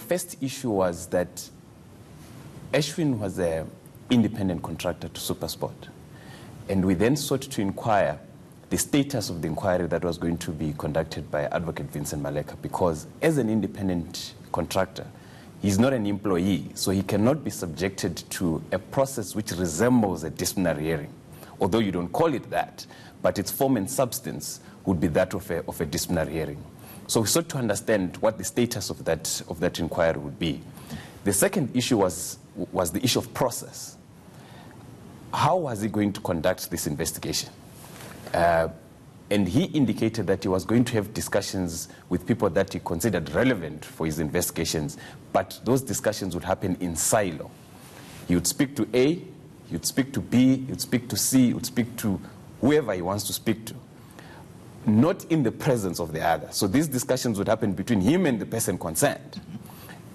first issue was that Ashwin was an independent contractor to Supersport. And we then sought to inquire the status of the inquiry that was going to be conducted by Advocate Vincent Maleka, because as an independent contractor, he's not an employee, so he cannot be subjected to a process which resembles a disciplinary hearing, although you don't call it that, but its form and substance would be that of a disciplinary hearing. So we sought to understand what the status of that inquiry would be. The second issue was the issue of process. How was he going to conduct this investigation? And he indicated that he was going to have discussions with people that he considered relevant for his investigations, but those discussions would happen in silo. He would speak to A, he would speak to B, he would speak to C, he would speak to whoever he wants to speak to, not in the presence of the other. So these discussions would happen between him and the person concerned.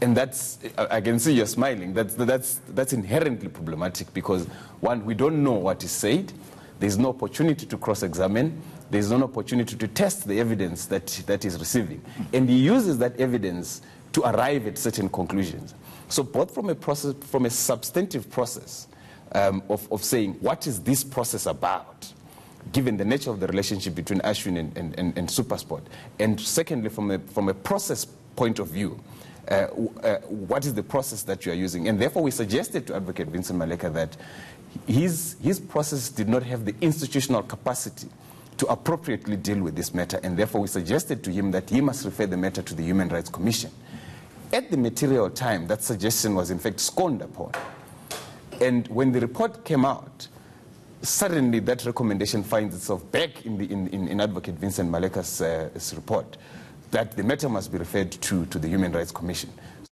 And that's, I can see you're smiling, that's inherently problematic, because one, we don't know what is said, there's no opportunity to cross-examine, there's no opportunity to test the evidence that he's receiving. And he uses that evidence to arrive at certain conclusions. So both from a substantive process of saying, what is this process about, given the nature of the relationship between Ashwin and Supersport, and secondly, from a process point of view, what is the process that you are using? And therefore we suggested to Advocate Vincent Maleka that his process did not have the institutional capacity to appropriately deal with this matter, and therefore we suggested to him that he must refer the matter to the Human Rights Commission. At the material time, that suggestion was in fact scorned upon. And when the report came out, suddenly that recommendation finds itself back in Advocate Vincent Maleka's report, that the matter must be referred to the Human Rights Commission.